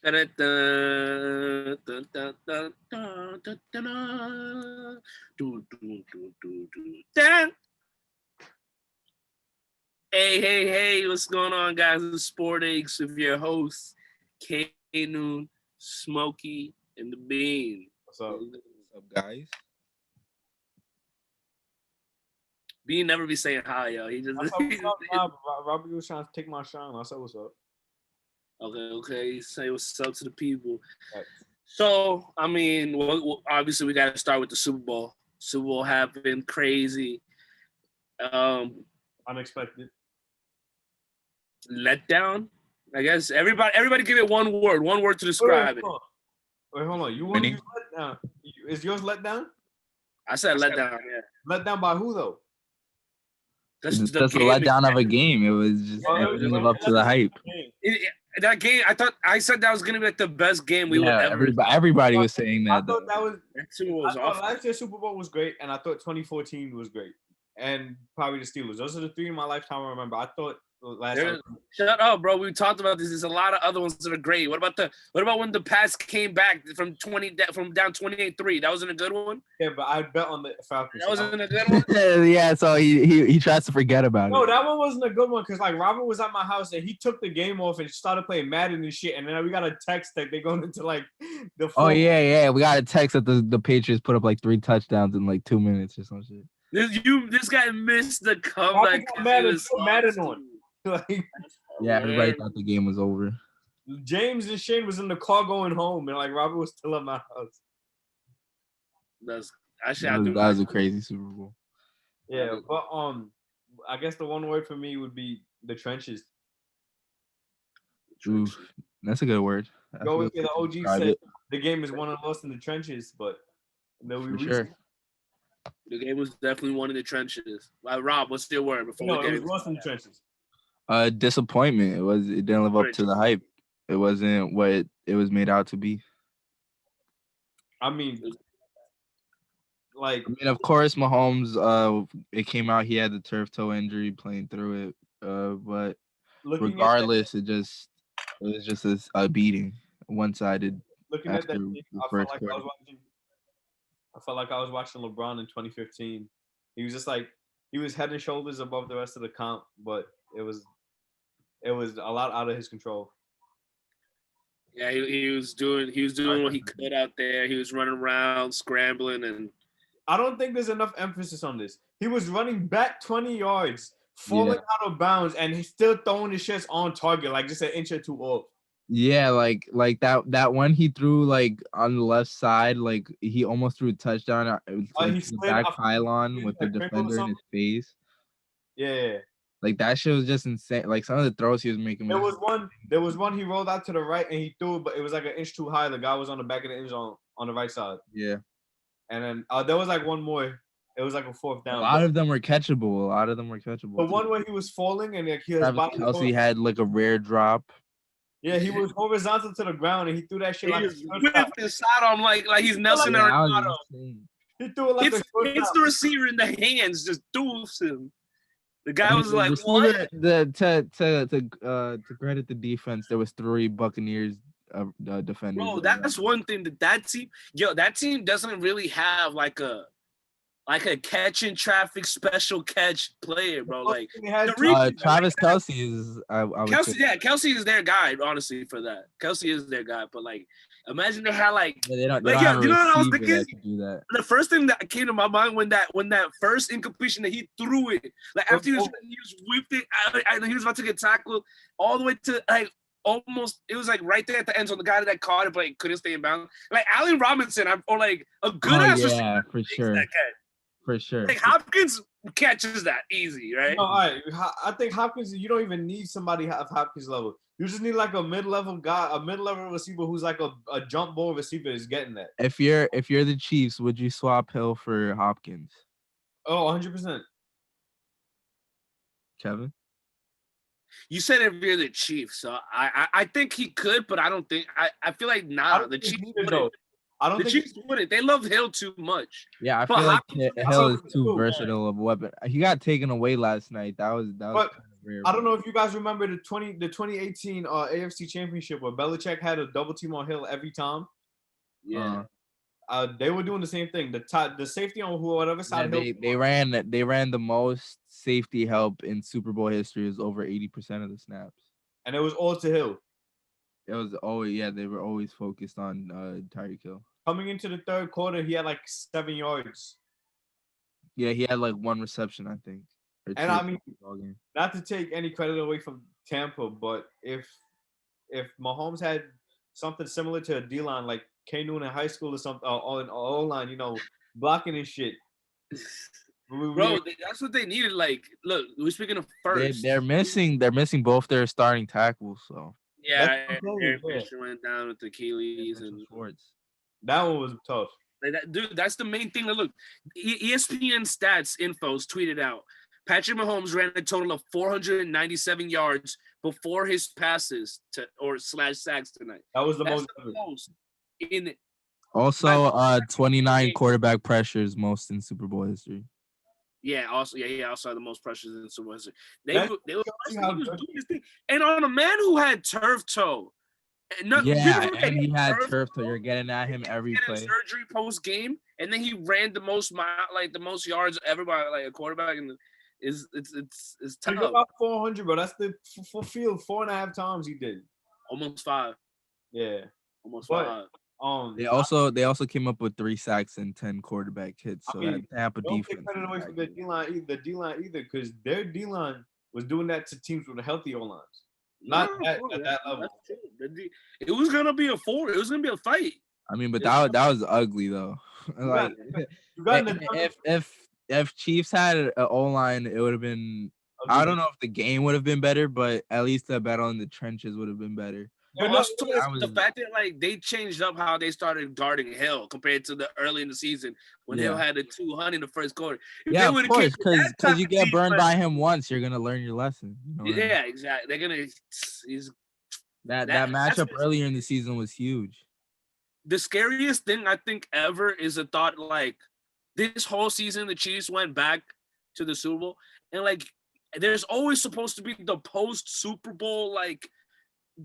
Hey, what's going on, guys? It's SportAches with your hosts, K-Noon, Smokey, and the Bean. What's up? What's up, guys? Bean never be saying hi, yo. He just. What's up? Nah, Robbie was trying to take my shine. I said, what's up? Okay. Say what's up to the people. Right. So, I mean, obviously we got to start with the Super Bowl. Super Bowl happened, crazy. Unexpected. Letdown. I guess everybody give it one word to describe it. Wait, hold on. You want to use letdown? Is yours letdown? I said letdown. Yeah. Letdown by who though? That's a letdown of a game. It was just it didn't live up to the hype. That game, I said that was gonna be like the best game we would ever. Everybody was saying that. I thought that was. I thought last year's Super Bowl was great, and I thought 2014 was great, and probably the Steelers. Those are the three in my lifetime I remember. I thought last year. Shut up, bro. We talked about this. There's a lot of other ones that are great. What about when the Pats came back from down 28-3? That wasn't a good one. Yeah, but I bet on the Falcons. That wasn't a good one. Yeah, so he tries to forget about it. No, that one wasn't a good one because like Robert was at my house and he took the game off and started playing Madden and shit, and then we got a text that they're going into like the. Oh yeah, we got a text that the Patriots put up like 3 touchdowns in like 2 minutes or some shit. This guy missed the comeback. Madden on. Yeah, everybody thought the game was over. James and Shane was in the car going home, and like Robert was still at my house. That was a crazy Super Bowl. Yeah, but I guess the one word for me would be the trenches. Oof, that's a good word. You always hear the OG say the game is won and lost in the trenches, but sure. The game was definitely won in the trenches. Rob, what's your word before we get it was lost in the trenches. Disappointment. It didn't live up to the hype. It wasn't what it was made out to be. I mean, of course, Mahomes. It came out he had the turf toe injury playing through it. But regardless, it was just a beating, one-sided. Looking at that, I felt like I was watching LeBron in 2015. He was just like he was head and shoulders above the rest of the comp, but it was a lot out of his control. Yeah, he was doing what he could out there. He was running around, scrambling, and I don't think there's enough emphasis on this. He was running back 20 yards, falling out of bounds, and he's still throwing his shits on target, like just an inch or two off. Yeah, like that one he threw like on the left side, like he almost threw a touchdown. He the back pylon with the defender in his face. Yeah. Like that shit was just insane. Like some of the throws he was making. There was one he rolled out to the right and he threw it, but it was like an inch too high. The guy was on the back of the end zone on the right side. Yeah. And then there was like one more. It was like a fourth down. A lot of them were catchable. The one where he was falling and like Kelce had like a rare drop. Yeah, he was horizontal to the ground and he threw that shit like whipped his sidearm like he's Nelson Arenado. He threw it like it's the receiver in the hands, just doofs him. The guy was like, "What?" To credit the defense, there was 3 Buccaneers defenders. Bro, that's one thing that team doesn't really have like a catch in traffic special catch player, bro. Like Travis Kelce is. Kelce is their guy, honestly, for that. Kelce is their guy, but like, imagine they had they don't you know what I was thinking? Do that. The first thing that came to my mind when that first incompletion that he threw it, like after he was whipped it, he was about to get tackled all the way to like almost. It was like right there at the end zone. The guy that caught it, but like, couldn't stay in bounds. Like Allen Robinson, or like a good ass receiver. For sure. For sure. Like Hopkins catches that easy, right? No, all right. I think Hopkins, you don't even need somebody of Hopkins level. You just need like a mid-level guy, a mid-level receiver who's like a jump ball receiver is getting that. If you're the Chiefs, would you swap Hill for Hopkins? Oh, 100%. Kevin? You said if you're the Chiefs, so I think he could, but I don't think I feel like the Chiefs wouldn't. The Chiefs wouldn't. They love Hill too much. Yeah, I feel like Hill is too versatile of a weapon. He got taken away last night. That was. I don't know if you guys remember the 2018 AFC Championship where Belichick had a double team on Hill every time. Yeah. They were doing the same thing. The safety on whatever side. Yeah, they ran the most safety help in Super Bowl history. Is over 80% of the snaps, and it was all to Hill. It was always they were always focused on Tyreek Hill. Coming into the third quarter, he had like 7 yards. Yeah, he had like 1 reception, I think. And I mean, not to take any credit away from Tampa, but if Mahomes had something similar to a D-line like K. Noon in high school or something, or an O-line, blocking and shit. Bro, that's what they needed. Like, look, we're speaking of first. They're missing both their starting tackles, so. Yeah, Aaron Fisher went down with Achilles and Schwartz. That one was tough. Like dude, that's the main thing. Look, ESPN Stats Infos tweeted out, Patrick Mahomes ran a total of 497 yards before his passes /sacks tonight. That was the most in it. Also, 29 quarterback pressures, most in Super Bowl history. Yeah, also had the most pressures in Super Bowl history. He was doing this thing. And on a man who had turf toe. And he had turf toe. You're getting at him every play. Surgery post game, and then he ran the most yards ever by like a quarterback, and it's tough. About 400, bro. That's the full field 4.5 times he did. Almost 5. Yeah, almost 5. They also came up with 3 sacks and 10 quarterback hits. So that Tampa defense. Don't take credit away from the D-line either, because their D-line was doing that to teams with healthy O-lines. Not at that level. It was gonna be a 4. It was gonna be a fight. I mean, but that was ugly though. Like, if Chiefs had an O-line, it would have been. I don't know if the game would have been better, but at least the battle in the trenches would have been better. But also the fact that like they changed up how they started guarding Hill compared to the early in the season when Hill had a 200 in the first quarter. Yeah, of course, because you get burned by him once, you're gonna learn your lesson. Yeah, exactly. They're gonna. That matchup earlier in the season was huge. The scariest thing I think ever is the thought like this whole season the Chiefs went back to the Super Bowl and like there's always supposed to be the post Super Bowl like.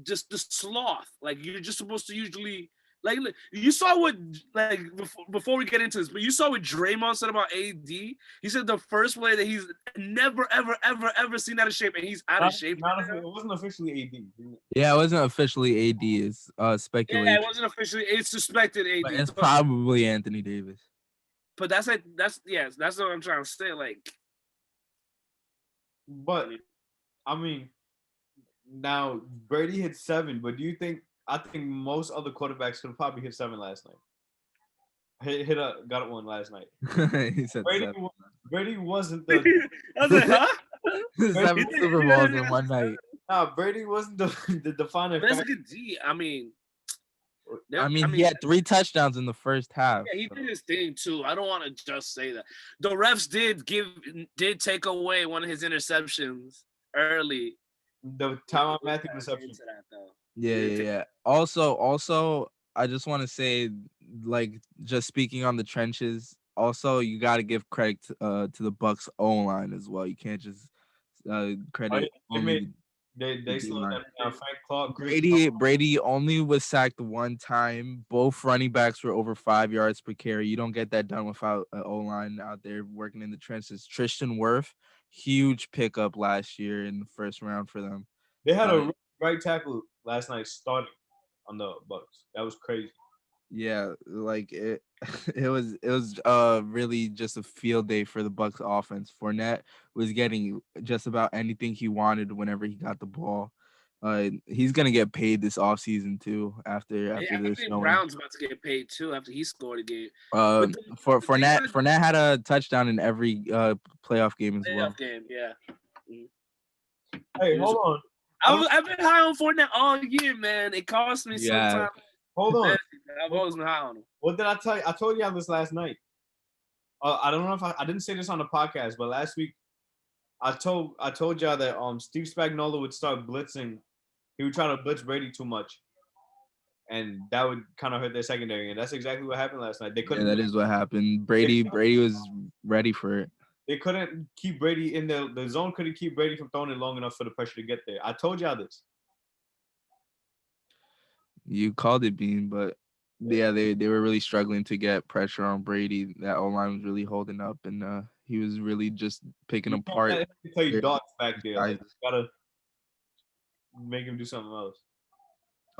Just the sloth, like you're just supposed to usually like you saw what like before we get into this, but you saw what Draymond said about AD. He said the first player that he's never ever seen out of shape, and he's out of shape. It wasn't officially AD. Yeah, it wasn't officially AD. It's speculation. Yeah, it wasn't officially. It's suspected AD. But it's probably Anthony Davis. But that's what I'm trying to say. Like, but I mean. Now Brady hit 7, but do you think? I think most other quarterbacks could probably hit 7 last night. Got one last night. He said Brady wasn't the. I was like, huh? 7 Super Bowls in one night. Nah, Brady wasn't the defining. That's a good D. I mean, he had 3 touchdowns in the first half. Yeah, he did his thing too. I don't want to just say that. The refs did take away one of his interceptions early. The Tyrann Matthew reception. Yeah. Also, I just want to say, like, just speaking on the trenches. Also, you got to give credit to the Bucs O-line as well. You can't just credit. They slowed that down. Frank Clark. Brady only was sacked 1 time. Both running backs were over 5 yards per carry. You don't get that done without an O-line out there working in the trenches. Tristan Wirth. Huge pickup last year in the first round for them. They had a right tackle last night starting on the Bucs. That was crazy. Yeah, like it was really just a field day for the Bucs offense. Fournette was getting just about anything he wanted whenever he got the ball. He's gonna get paid this offseason too. After I this, think Brown's about to get paid too after he scored a game. Fournette had a touchdown in every playoff game as well. Playoff game, yeah. Hey, hold on. I've been high on Fournette all year, man. It cost me some time. Hold on. I've always been high on him. What did I tell you? I told you this last night. I don't know if I didn't say this on the podcast, but last week I told y'all that Steve Spagnuolo would start blitzing. He would try to blitz Brady too much, and that would kind of hurt their secondary. And that's exactly what happened last night. They couldn't. Yeah, that is what happened. Brady was ready for it. They couldn't keep Brady in the zone. Couldn't keep Brady from throwing it long enough for the pressure to get there. I told y'all this. You called it, Bean, but yeah, they were really struggling to get pressure on Brady. That O-line was really holding up, and he was really just picking apart. You play dots back there. guys. Like, gotta make him do something else.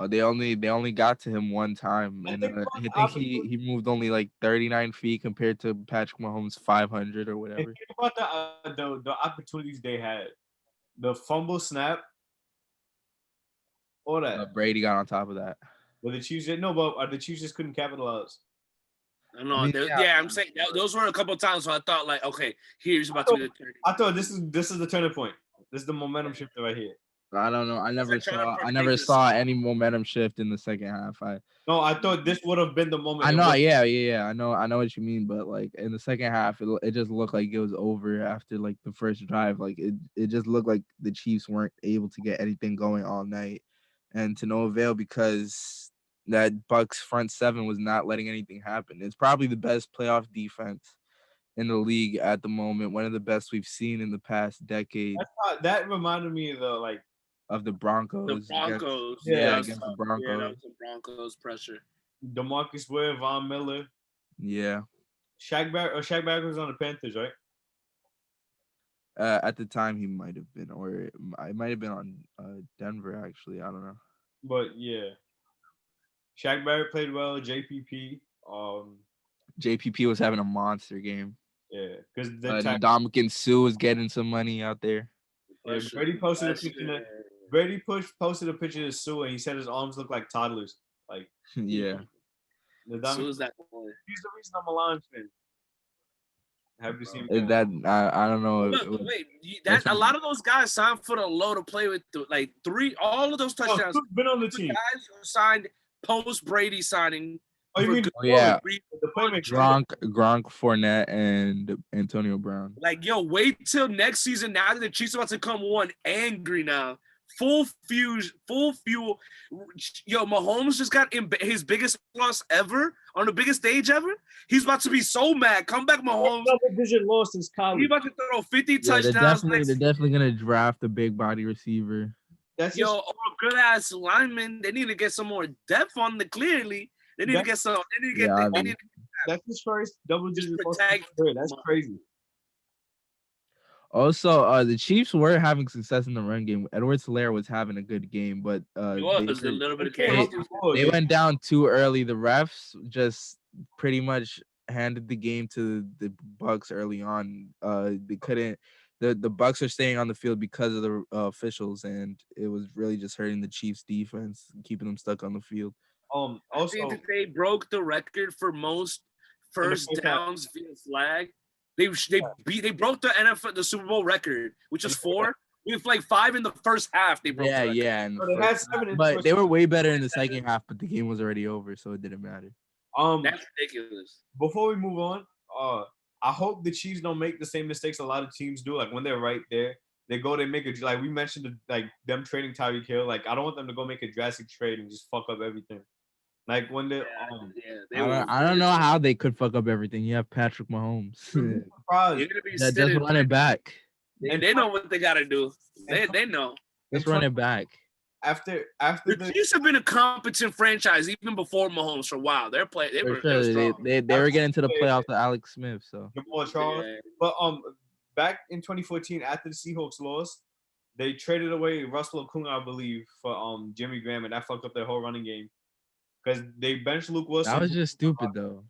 They only got to him one time, and I think he moved only like 39 feet compared to Patrick Mahomes 500 or whatever. And think about the opportunities they had, the fumble snap, all that. Brady got on top of that. But the Chiefs the Chiefs just couldn't capitalize. I know. I'm saying those were a couple of times where I thought like, okay, here's about to be the turn. I thought this is the turning point. This is the momentum shifter right here. I don't know. I never saw any momentum shift in the second half. I thought this would have been the moment. I know. Yeah. I know what you mean, but like in the second half, it just looked like it was over after like the first drive. Like it just looked like the Chiefs weren't able to get anything going all night, and to no avail because that Bucs front seven was not letting anything happen. It's probably the best playoff defense in the league at the moment. One of the best we've seen in the past decade. That reminded me of the Broncos. The Broncos. Against the Broncos. Yeah, that was the Broncos pressure. DeMarcus Ware, Von Miller. Yeah. Shaq Barrett was on the Panthers, right? At the time, he might have been, or it might have been on Denver, actually. I don't know. But, yeah. Shaq Barrett played well. JPP. JPP was having a monster game. Yeah. Because Ndamukong Suh was getting some money out there. Yeah, Brady posted a picture. Brady posted a picture of Suh, and he said his arms look like toddlers. Like, yeah. Suh's that boy. He's the reason I'm a Lions fan. Happy to see him. I don't know. Wait, a lot of those guys signed for the low to play with. Like all of those touchdowns. Who's been on the team? Guys who signed post Brady signing. Oh, you mean? Yeah. The Gronk, Fournette, and Antonio Brown. Like, yo, wait till next season. Now that the Chiefs are about to come one angry now. Full fuel. Yo, Mahomes just got his biggest loss ever on the biggest stage ever. He's about to be so mad. Come back, Mahomes. Double-digit loss since college. He's about to throw 50 touchdowns. They're definitely gonna draft a big body receiver. Or a good ass lineman. They need to get some more depth on the clearly. They need to get some. That's his first double-digit loss. That's crazy. Also, the Chiefs were having success in the run game. Edwards-Helaire was having a good game, but he was a little bit of chaos. They went down too early. The refs just pretty much handed the game to the Bucs early on. They couldn't. The Bucs are staying on the field because of the officials, and it was really just hurting the Chiefs' defense, keeping them stuck on the field. Also, I think that they broke the record for most first downs via flag. They broke the Super Bowl record, which is 4. With like 5 in the first half. They broke. Yeah. But they were way better in the second half. But the game was already over, so it didn't matter. That's ridiculous. Before we move on, I hope the Chiefs don't make the same mistakes a lot of teams do. Like when they're right there, they make a, like we mentioned, like them trading Tyreek Hill. Like I don't want them to go make a drastic trade and just fuck up everything. Like when they, I don't know how they could fuck up everything. You have Patrick Mahomes. Just run it back. And they know what they gotta do. They know. Just run it back. After the Chiefs have been a competent franchise even before Mahomes for a while. They were getting to the playoffs with Alex Smith. So Jamal Charles. Yeah. But back in 2014, after the Seahawks lost, they traded away Russell Okung, I believe, for Jimmy Graham, and that fucked up their whole running game. Because they benched Luke Wilson. That was just stupid, though.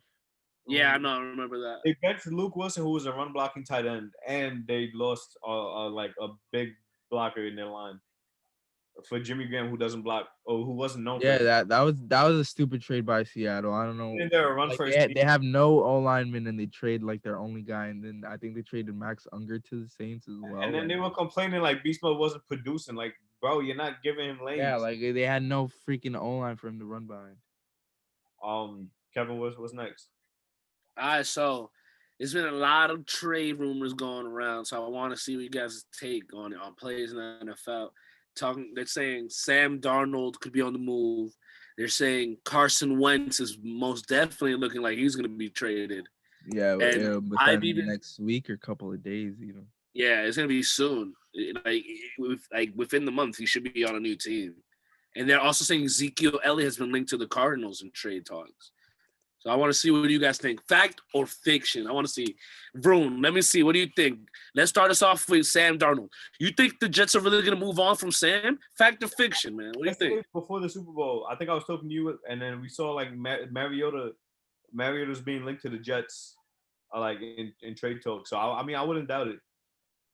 Yeah, I know. I remember that. They benched Luke Wilson, who was a run-blocking tight end, and they lost like a big blocker in their line for Jimmy Graham, who doesn't block or who wasn't known. Yeah, that was a stupid trade by Seattle. I don't know. And they're a run first. They have no O lineman, and they trade like their only guy, and then I think they traded Max Unger to the Saints as well. And then they were complaining like Beast Mode wasn't producing. Like, bro, you're not giving him lanes. Yeah, like they had no freaking O line for him to run behind. Kevin, what's next? All right, so there's been a lot of trade rumors going around, so I want to see what you guys' take on players in the NFL. They're saying Sam Darnold could be on the move. They're saying Carson Wentz is most definitely looking like he's going to be traded. Yeah, And within the next week or couple of days, even. Yeah, it's gonna be soon. Like within the month, he should be on a new team. And they're also saying Ezekiel Elliot has been linked to the Cardinals in trade talks. So I want to see what you guys think. Fact or fiction? I want to see. Vroom, let me see. What do you think? Let's start us off with Sam Darnold. You think the Jets are really going to move on from Sam? Fact or fiction, man? What do you think? Before the Super Bowl, I think I was talking to you, and then we saw like Mariota's being linked to the Jets, like in trade talks. So I mean, I wouldn't doubt it.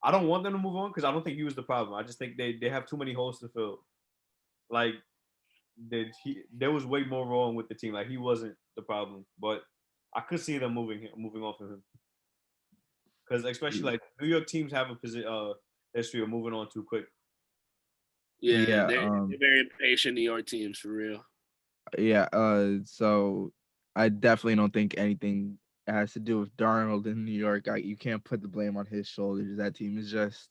I don't want them to move on because I don't think he was the problem. I just think they have too many holes to fill. Like there was way more wrong with the team. Like he wasn't the problem, but I could see them moving off of him because especially like New York teams have a history of moving on too quick. Yeah, they're very impatient New York teams for real. Yeah, so I definitely don't think anything has to do with Darnold in New York. You can't put the blame on his shoulders. That team is just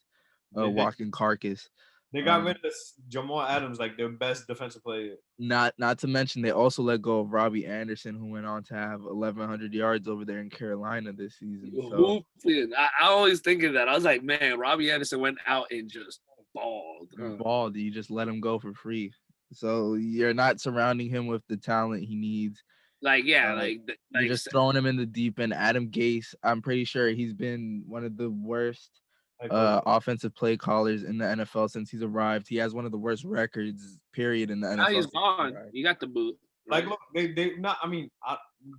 a walking carcass. They got rid of Jamal Adams, like their best defensive player. Not to mention they also let go of Robbie Anderson, who went on to have 1,100 yards over there in Carolina this season. So I always think of that. I was like, man, Robbie Anderson went out and just balled. Balled. You just let him go for free. So you're not surrounding him with the talent he needs. You're just throwing him in the deep end. Adam Gase, I'm pretty sure he's been one of the worst offensive play callers in the NFL since he's arrived. He has one of the worst records, period, in the NFL. Now he's gone. He got the boot. Right? Like, look, they not. I mean,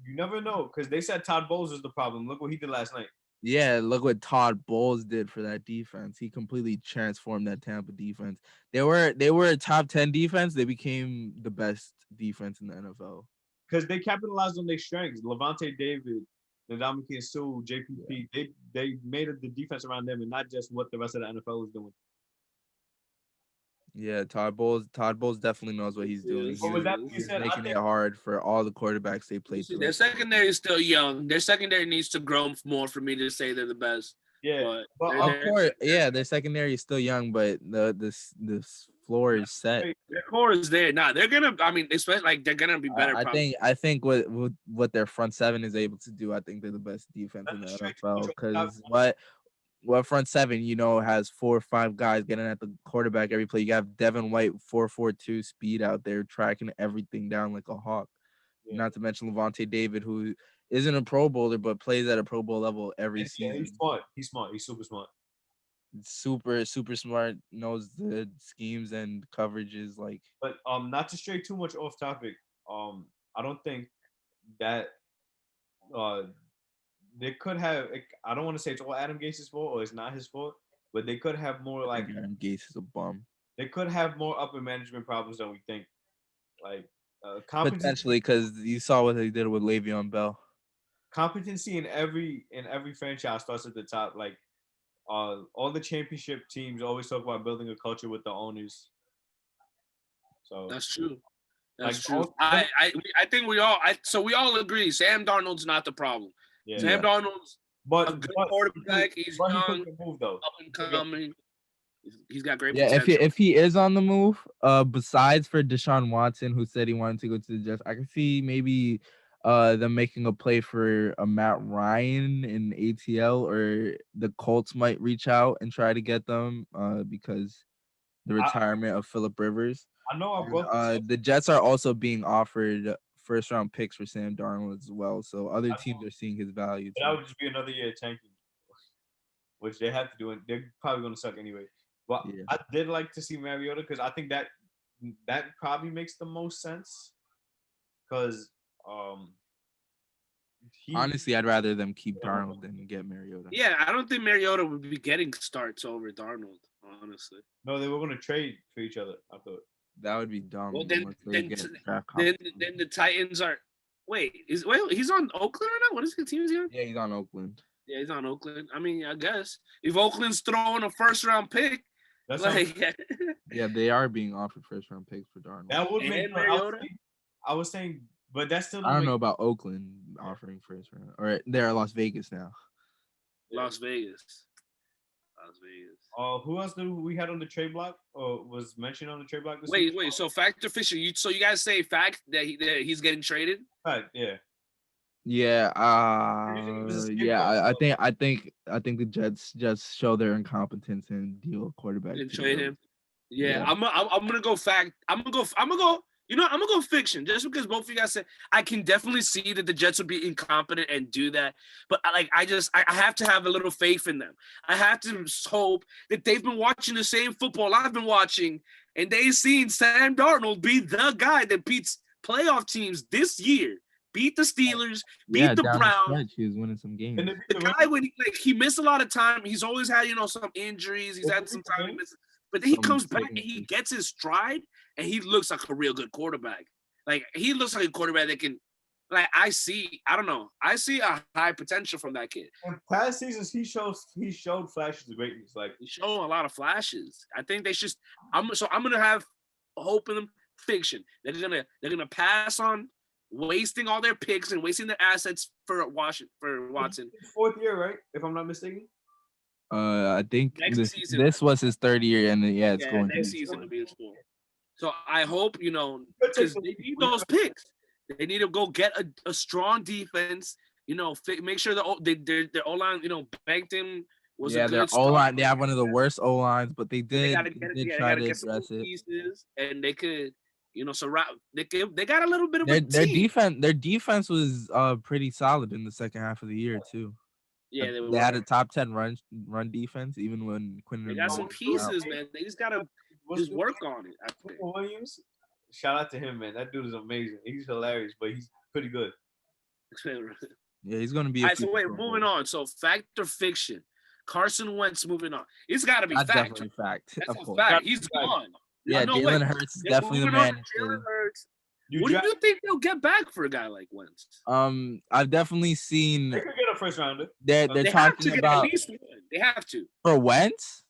you never know because they said Todd Bowles is the problem. Look what he did last night. Yeah, look what Todd Bowles did for that defense. He completely transformed that Tampa defense. They were a top 10 defense. They became the best defense in the NFL. Because they capitalized on their strengths. Levante David, Ndamukong Suh, JPP, they made the defense around them and not just what the rest of the NFL was doing. Yeah, Todd Bowles definitely knows what he's doing. He's making it hard for all the quarterbacks they play. Their secondary is still young. Their secondary needs to grow more for me to say they're the best. Yeah, but of course, their secondary is still young, but this floor is set. Their core is there. Nah, they're gonna. I mean, especially like they're gonna be better. I think what their front seven is able to do, I think they're the best defense in the NFL. Because what front seven, has 4 or 5 guys getting at the quarterback every play. You have Devin White, 4.42 speed out there, tracking everything down like a hawk. Yeah. Not to mention Levante David, who isn't a Pro Bowler but plays at a Pro Bowl level every season. He's smart. He's super smart. Super smart. Knows the schemes and coverages. But not to stray too much off topic. I don't think that they could have. I don't want to say it's all Adam Gase's fault or it's not his fault, but they could have more like Adam Gase is a bum. They could have more upper management problems than we think. Like potentially, because you saw what they did with Le'Veon Bell. Competency in every franchise starts at the top. Like all the championship teams always talk about building a culture with the owners. So that's true. That's true. I think we all agree Sam Darnold's not the problem. Yeah, Sam Darnold's a good quarterback. He's young, up and coming. He's got great potential. If he is on the move, besides for Deshaun Watson, who said he wanted to go to the Jets, I can see maybe them making a play for a Matt Ryan in ATL, or the Colts might reach out and try to get them because the retirement of Phillip Rivers. I know the Jets are also being offered first-round picks for Sam Darnold as well, so other teams are seeing his value. That would just be another year tanking, which they have to do, and they're probably going to suck anyway. But yeah. I did like to see Mariota because I think that probably makes the most sense. Because honestly, I'd rather them keep Darnold than get Mariota. Yeah, I don't think Mariota would be getting starts over Darnold. Honestly, no, they were going to trade for each other. I thought that would be dumb. Well, then the Titans are. He's on Oakland right now. What is his team is he on? Yeah, he's on Oakland. Yeah, he's on Oakland. I mean, I guess if Oakland's throwing a first-round pick, that's yeah, they are being offered first-round picks for Darnold. That would make Mariota. I was saying, but that's still. I don't know about Oakland offering first-round, or they're Las Vegas now. Las Vegas. Who else do we had on the trade block or was mentioned on the trade block this week? Wait. So fact or fiction? So you guys say fact that he's getting traded? Right. Yeah. Yeah, scapegoat. I think the Jets just show their incompetence and deal a quarterback And to the trade Bills. him. Yeah, Yeah. I'm gonna go fact. I'm gonna go. You know, I'm gonna go fiction just because both of you guys said I can definitely see that the Jets would be incompetent and do that. But I have to have a little faith in them. I have to hope that they've been watching the same football I've been watching, and they've seen Sam Darnold be the guy that beats playoff teams this year. Beat the Steelers, Yeah, beat the down the Browns. stretch, he was winning some games. And The guy when he missed a lot of time, he's always had some injuries. He's had some time he missed. But then he Some comes back and he sicknesses. gets his stride, and he looks like a real good quarterback. Like he looks like a quarterback that can, I see a high potential from that kid. In past seasons, he showed flashes of greatness. Like He's showing a lot of flashes. I think they should. I'm gonna have hope in them. Fiction. They're gonna pass on wasting all their picks and wasting their assets for Watson. fourth year, right? If I'm not mistaken. I think Next season. this was his third year, and it's going next to. season to be in school. So I hope because they need those picks. They need to go get a strong defense. Make sure their O line, banked him. Was a their good O line. start. They have one of the worst O lines, but they did try to get some address it. pieces, and they could, surround. They got a little bit of Their a team. their defense was pretty solid in the second half of the year too. Yeah, They had a top 10 run defense even when Quinn. They got some pieces, man. They just gotta just work on it. I think. Williams, shout out to him, man. That dude is amazing. He's hilarious, but he's pretty good. Yeah, he's gonna be. All right, so wait, moving on. So fact or fiction? Carson Wentz moving on. It's got to be That's fact. definitely fact. That's of a course. fact. He's gone. Yeah, no Jalen way. Hurts is They're definitely the moving on man. to Jalen Hurts. What do you think they'll get back for a guy like Wentz? I've definitely seen. They could get a first rounder. They're They talking have to get about at least one. They have to. for Wentz.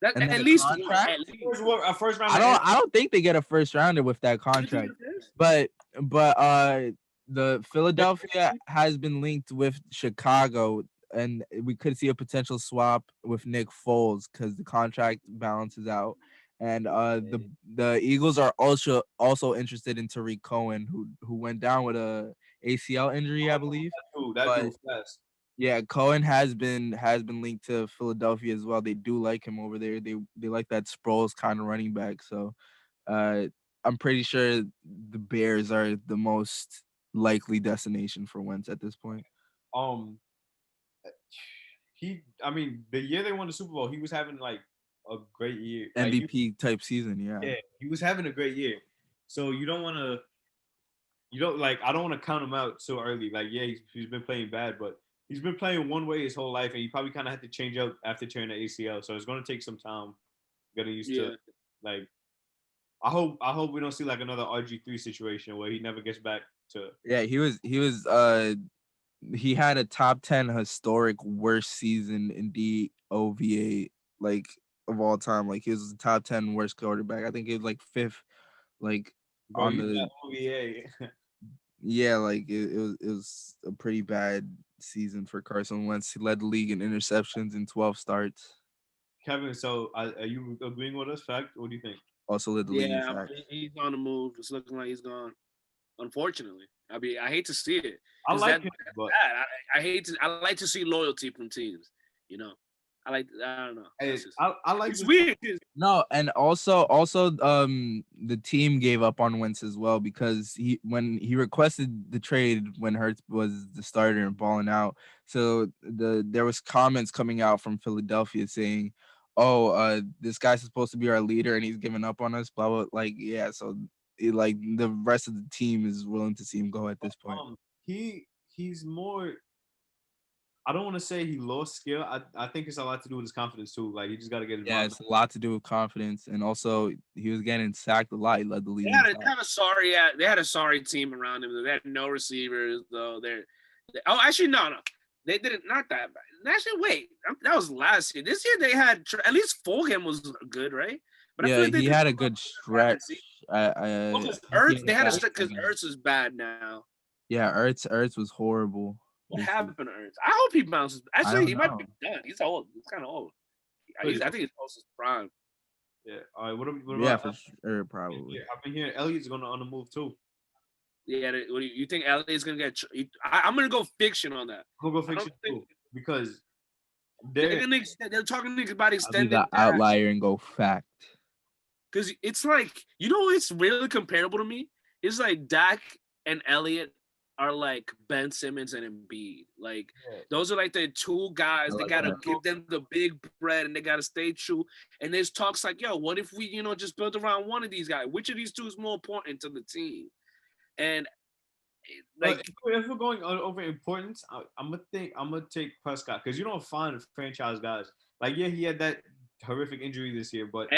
That, And at the least contract? one. At least. A first rounder. I don't think they get a first rounder with that contract. But the Philadelphia has been linked with Chicago, and we could see a potential swap with Nick Foles because the contract balances out. And the Eagles are also interested in Tariq Cohen, who went down with a ACL injury, I believe. That dude's fast. Yeah, Cohen has been linked to Philadelphia as well. They do like him over there. They like that Sproles kind of running back. So I'm pretty sure the Bears are the most likely destination for Wentz at this point. The year they won the Super Bowl, he was having like a great year. MVP type season, yeah. Yeah, he was having a great year. So I don't want to count him out so early. Like, yeah, he's been playing bad, but he's been playing one way his whole life, and he probably kind of had to change out after tearing the ACL. So it's going to take some time getting used to. Like, I hope we don't see like another RG3 situation where he never gets back to. Yeah, he had a top 10 historic worst season in DOVA like of all time. Like, he was the top 10 worst quarterback. I think he was like fifth, like on the OVA. Yeah, like it was a pretty bad season for Carson Wentz. He led the league in interceptions in 12 starts. Kevin, so are you agreeing with us? Fact? What do you think? Also led the league in fact. He's on the move. It's looking like he's gone. Unfortunately, I mean, I hate to see it. I like it, but I like to see loyalty from teams. I don't know. I like it's weird. No, and also the team gave up on Wentz as well because when he requested the trade when Hurts was the starter and balling out. So there was comments coming out from Philadelphia saying, "Oh, this guy's supposed to be our leader and he's giving up on us." Blah blah. Like, yeah, so like the rest of the team is willing to see him go at this point. He's more. I don't want to say he lost skill. I think it's a lot to do with his confidence too. Like, he just got to get it. Yeah, it's a lot to do with confidence, and also he was getting sacked a lot. He led the league. They had a sorry team around him. They had no receivers though. Actually no. They didn't. Not that bad. Actually, wait. That was last year. This year they had at least Fulgham was good, right? But yeah, he had a good stretch. Ertz, they had to stretch because Ertz is bad now. Yeah, Ertz was horrible. What happened to Ertz? I hope he bounces. Actually, he might be done. He's old. He's kind of old. I think he's close to prime. Yeah. All right. What about? Yeah, for sure, probably. Yeah, I've been hearing Elliott's going on the move too. Yeah, what do you think Elliott's gonna get? I'm gonna go fiction on that. I'm gonna go fiction too because they're talking about I'll be extended the outlier and go fact. because it's like it's really comparable to me. It's like Dak and Elliott are like Ben Simmons and Embiid. Like those are like the two guys. They gotta give them the big bread and they gotta stay true. And there's talks like, yo, what if we just build around one of these guys? Which of these two is more important to the team? And like, if we're going over importance, I'm gonna take Prescott because you don't find franchise guys like he had that horrific injury this year, but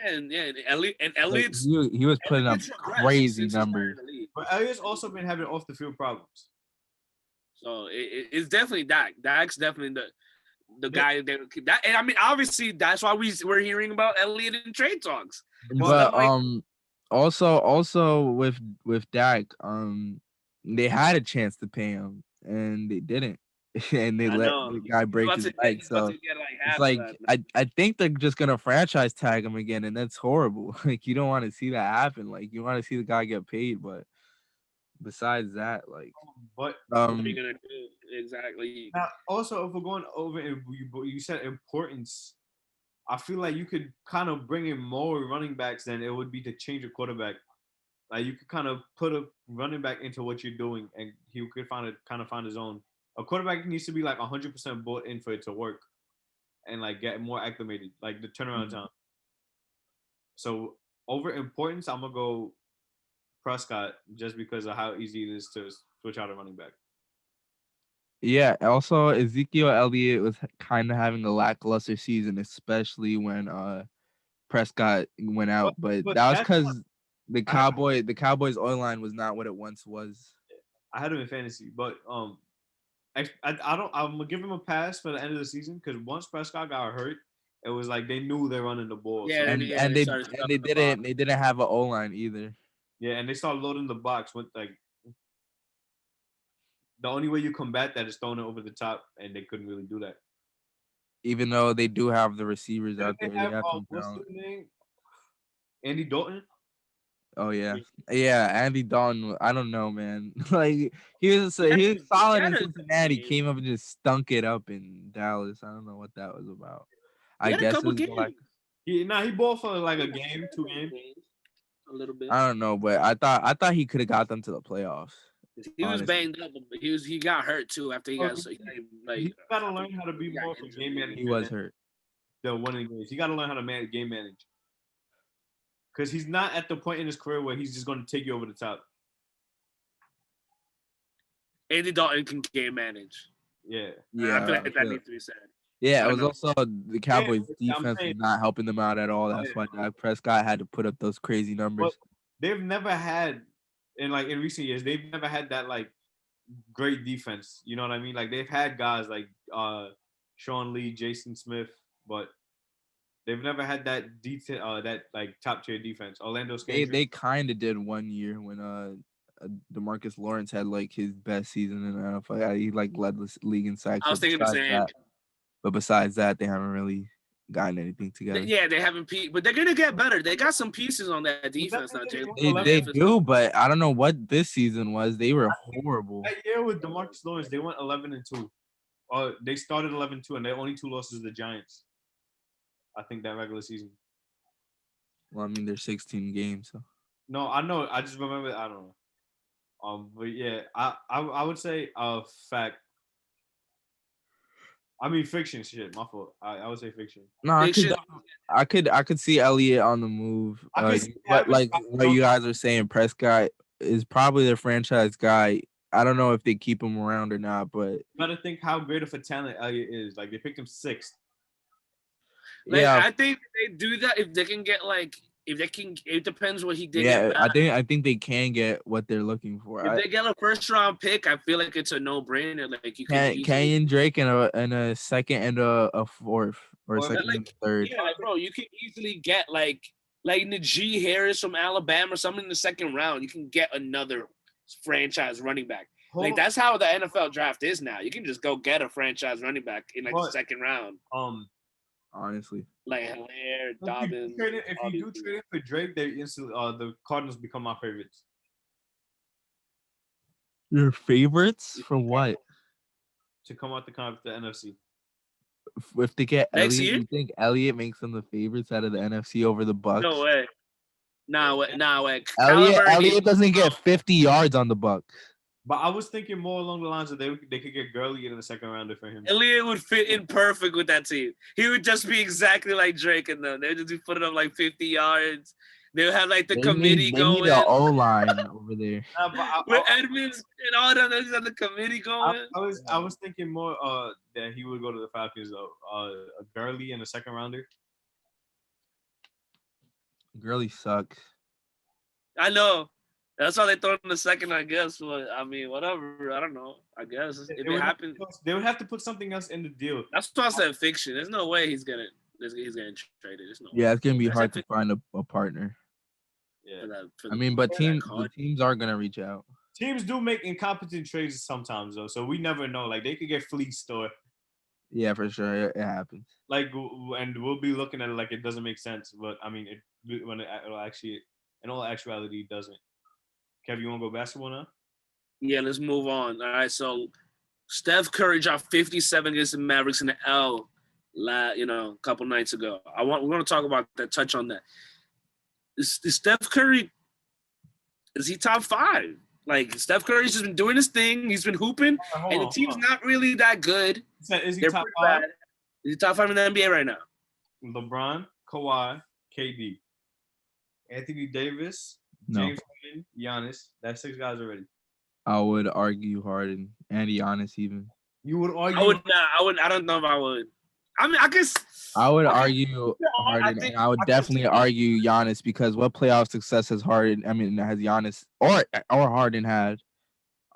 Elliott's he was putting up crazy numbers. But Elliott's also been having off the field problems. So it's definitely Dak. Dak's definitely the guy they would keep. That, and I mean, obviously, that's why we're hearing about Elliott in trade talks. But also with Dak, they had a chance to pay him and they didn't, and they let the guy break his leg. So it's like I think they're just gonna franchise tag him again, and that's horrible. Like you don't want to see that happen. Like you want to see the guy get paid, but besides that, like, what are you gonna do exactly? Now, also, if we're going over, you said importance. I feel like you could kind of bring in more running backs than it would be to change a quarterback. Like you could kind of put a running back into what you're doing, and he could find his own. A quarterback needs to be like 100% bought in for it to work, and like get more acclimated, like the turnaround time. So over importance, I'm gonna go Prescott just because of how easy it is to switch out a running back. Yeah. Also, Ezekiel Elliott was kind of having a lackluster season, especially when Prescott went out. But that was because the Cowboys' O-line was not what it once was. I had him in fantasy, but I'm gonna give him a pass for the end of the season because once Prescott got hurt, it was like they knew they're running the ball. Yeah, so they didn't have an O-line either. Yeah, and they started loading the box with like the only way you combat that is throwing it over the top, and they couldn't really do that. Even though they do have the receivers out there, they have what's his name? Andy Dalton. Oh yeah, Andy Dalton. I don't know, man. Like he was solid in Cincinnati. Came up and just stunk it up in Dallas. I don't know what that was about. I guess it was like he balled for like a game, 2 games, a little bit. I don't know, but I thought he could have got them to the playoffs. He was banged up, but he got hurt too after he got he got to learn how to be more for game management. He was hurt. The winning games. He got to learn how to game manage. Because he's not at the point in his career where he's just going to take you over the top. Andy Dalton can game manage. Yeah. I feel like that needs to be said. Yeah, it was also the Cowboys' defense was not helping them out at all. That's why Dak Prescott had to put up those crazy numbers. But they've never had, in recent years, they've never had that like great defense. You know what I mean? Like they've had guys like Sean Lee, Jason Smith, but they've never had that detail, that like top tier defense. Orlando Scandrick. They kind of did one year when DeMarcus Lawrence had like his best season in the NFL. He like led the league in sacks. I was thinking the same. But besides that, they haven't really gotten anything together. Yeah, they haven't. But they're gonna get better. They got some pieces on that defense now, Jalen. They do, but I don't know what this season was. They were horrible. That year with DeMarcus Lawrence, they went 11-2. They started 11-2, and their only 2 losses to the Giants. I think that regular season. Well, I mean, there's 16 games. So. No, I know. I just remember. I don't know. But yeah, I would say fact. I mean fiction. Shit, my fault. I would say fiction. No, I could see Elliott on the move. But like what you guys are saying, Prescott is probably their franchise guy. I don't know if they keep him around or not, but you gotta think how great of a talent Elliott is. Like they picked him 6th. I think they do that if they can get it depends what he did. Yeah, I think they can get what they're looking for. If they get a first round pick, I feel like it's a no brainer. Like you can Kenyon Drake in a second and a fourth or a second and a third. Yeah, bro, you can easily get like Najee Harris from Alabama or something in the second round. You can get another franchise running back. That's how the NFL draft is now. You can just go get a franchise running back in the second round. Honestly, like Hilaire, Dobbins. If you do trade it for Drake, they instantly the Cardinals become my favorites. Your favorites for what? to come out the NFC. If they get Next Elliott, year? you think Elliott makes them the favorites out of the NFC over the Bucs? No way. Nah, way. Elliott doesn't get 50 yards on the Bucs. But I was thinking more along the lines of they could get Gurley in the second rounder for him. Elliott would fit in perfect with that team. He would just be exactly like Drake and them. They would just be putting up like 50 yards. They would have like the committee going. They need an O-line over there. With Edmonds and all them, they just have the committee going. I was thinking more that he would go to the Falcons though. A Gurley in the second rounder. Gurley sucks. I know. That's why they throw in the second, I guess. But I mean, whatever. I don't know. I guess if it happens, they would have to put something else in the deal. That's why I said fiction. There's no way he's getting traded. There's no it's gonna be hard to find a partner. Yeah. But the teams are gonna reach out. Teams do make incompetent trades sometimes though, so we never know. Like they could get fleeced or. Yeah, for sure, it happens. Like, and we'll be looking at it like it doesn't make sense, but I mean, it'll actually, in all actuality, it doesn't. Kev, you want to go basketball now? Yeah, let's move on. All right, so Steph Curry dropped 57 against the Mavericks in the L, a couple nights ago. We're going to talk about that, touch on that. Is Steph Curry, is he top 5? Like, Steph Curry's just been doing his thing. He's been hooping, and the team's not really that good. Is he top 5? Is he top 5 in the NBA right now? LeBron, Kawhi, KD, Anthony Davis, No. James Harden, Giannis. That's 6 guys already. I would argue Harden and Giannis even. You would argue? I would not. I don't know if I would. I mean, I guess. I would argue Harden, and I would definitely argue Giannis because what playoff success has Giannis or Harden had?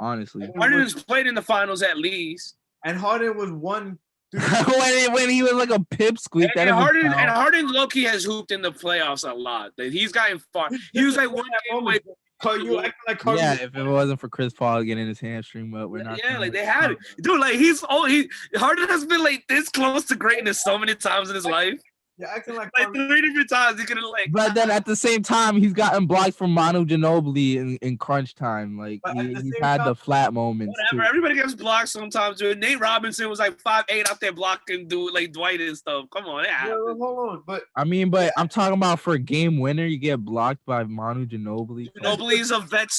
Honestly, Harden has played in the finals at least, and Harden was one. when he was like a pipsqueak. And Harden low-key has hooped in the playoffs a lot. He's gotten far. He was like one game away. You acting like Carson. Yeah, if it wasn't for Chris Paul getting his hamstring, but we're not. Yeah, like they had it, dude. Like Harden has been like this close to greatness so many times in his life. You're acting like 3 different times he could have like. But then at the same time, he's gotten blocked from Manu Ginobili in crunch time. Like he's had the flat moments. Whatever. Too. Everybody gets blocked sometimes, dude. Nate Robinson was like 5'8" out there blocking dude like Dwight and stuff. Come on, hold on. But I'm talking about for a game winner, you get blocked by Manu Ginobili. Ginobili's a vet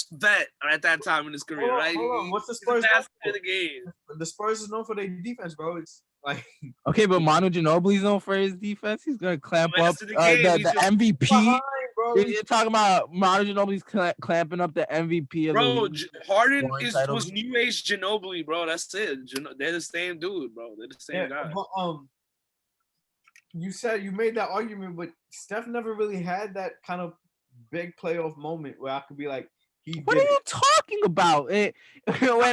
at that time in his career, right? Hold on. What's the Spurs? The game. The Spurs is known for their defense, bro. It's like okay, but Manu Ginobili's known for his defense. He's gonna clamp up the MVP. Behind, bro. You're talking about Manu Ginobili's clamping up the MVP of bro. Harden was titles. new age Ginobili, bro. That's it. They're the same dude, bro. They're the same guy. But, you made that argument, but Steph never really had that kind of big playoff moment where I could be like, what are you talking about?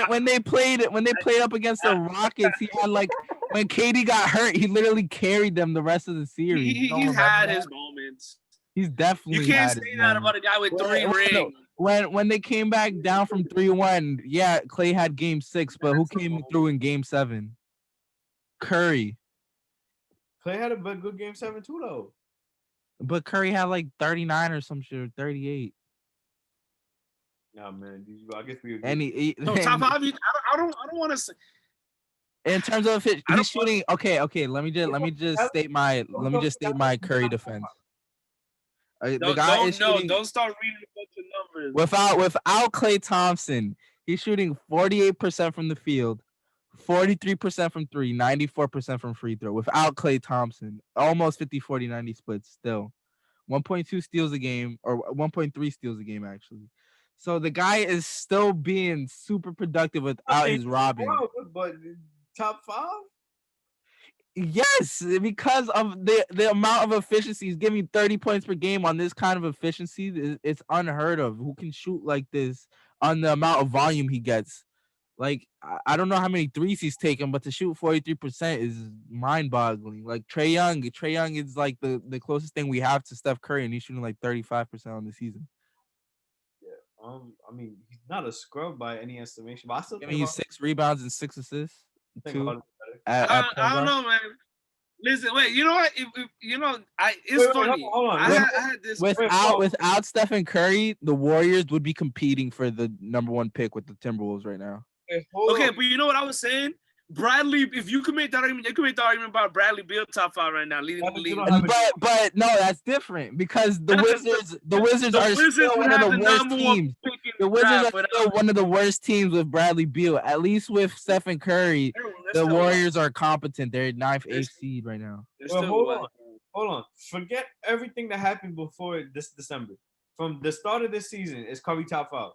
When they played up against the Rockets, he had like when KD got hurt, he literally carried them the rest of the series. He's had his moments. He's definitely. You can't say that about a guy with 3 rings. When they came back down from 3-1, yeah, Clay had game 6, but who came through in game 7? Curry. Clay had a good game 7 too, though. But Curry had like 39 or some shit, or 38. Nah, man. I guess we agree. And he top 5. I don't want to say. In terms of he's shooting. Okay. Let me just state my Curry defense. The guy is shooting. Don't start reading a bunch of numbers. Without Klay Thompson, he's shooting 48% from the field, 43% from 3, 94% from free throw. Without Klay Thompson, almost 50-40-90 splits still. 1.2 steals a game, or 1.3 steals a game actually. So the guy is still being super productive without his robbing. But top 5? Yes, because of the amount of efficiency. He's giving 30 points per game on this kind of efficiency. It's unheard of. Who can shoot like this on the amount of volume he gets? Like, I don't know how many threes he's taken, but to shoot 43% is mind-boggling. Like Trae Young is like the closest thing we have to Steph Curry, and he's shooting like 35% on the season. I mean, he's not a scrub by any estimation, but I still think he's 6 rebounds and 6 assists. I don't know, man. Listen, wait. You know what? It's funny. Hold on. I had this Without Stephen Curry, the Warriors would be competing for the number 1 pick with the Timberwolves right now. Okay, but you know what I was saying? Bradley, if you could make that argument, you could make the argument about Bradley Beal top 5 right now, leading the league. But no, that's different because the Wizards are still one of the worst teams. The Wizards are still one of the worst teams with Bradley Beal. At least with Stephen Curry, the Warriors are competent. They're 9th, 8th seed right now. Hold on. Forget everything that happened before this December. From the start of this season, is Curry top 5?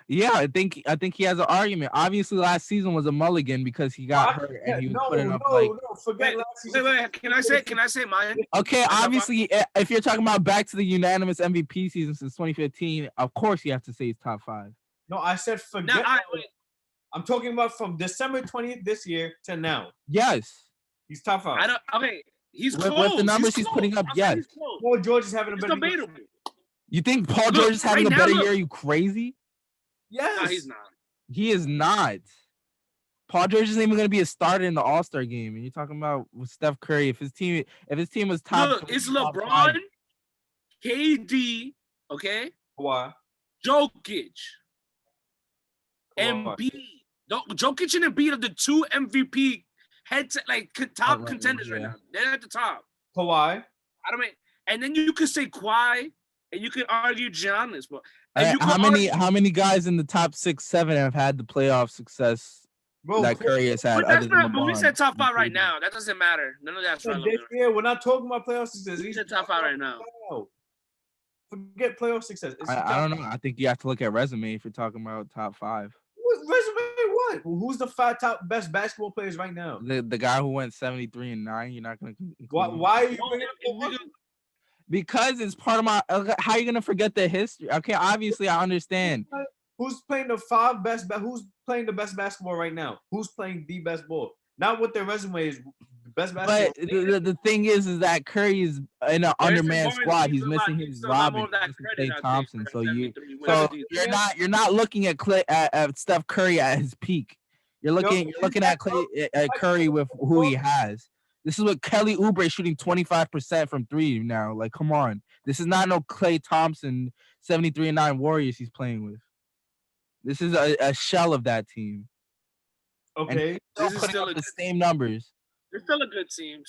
Yeah, I think he has an argument. Obviously, last season was a mulligan because he got hurt and he was putting up forget last season. Wait. Can I say mine? Okay, obviously, if you're talking about back to the unanimous MVP season since 2015, of course you have to say he's top 5. No, I said forget. I'm talking about from December 20th this year to now. Yes, he's top 5. He's close. With the numbers he's putting up, yes. Paul George is having a better year. You think Paul George is having a better year? Are you crazy? Yes. No, he's not. He is not. Paul George isn't even going to be a starter in the All-Star game. And you're talking about with Steph Curry. If his team was top, look, it's LeBron, KD, okay? Why? Jokic, Embiid. Jokic and Embiid are the 2 MVP top contenders right now. They're at the top. Kawhi. And then you could say Kawhi, and you could argue Giannis, but how many guys in the top 6, 7 have had the playoff success that Curry has had? But we said top 5 right now. That doesn't matter. None of that's relevant. Yeah, we're not talking about playoff success. We said top 5 right now. Forget playoff success. I don't know. I think you have to look at resume if you're talking about top 5. Resume what? Who's the 5 top best basketball players right now? The guy who went 73-9. You're not going to. Why are you bringing up? Because it's part of my. How are you gonna forget the history? Okay, obviously I understand. Who's playing the 5 best? Who's playing the best basketball right now? Who's playing the best ball? Not what their resume is. Best basketball. But the thing is that Curry is in an undermanned squad. He's missing his Robin, Klay Thompson. So you're not looking at Steph Curry at his peak. You're looking at Curry with who he has. This is what Kelly Oubre shooting 25% from 3 now. Like, come on. This is not no Klay Thompson 73-9 Warriors he's playing with. This is a shell of that team. Okay. This is still the same numbers. It's still a good team.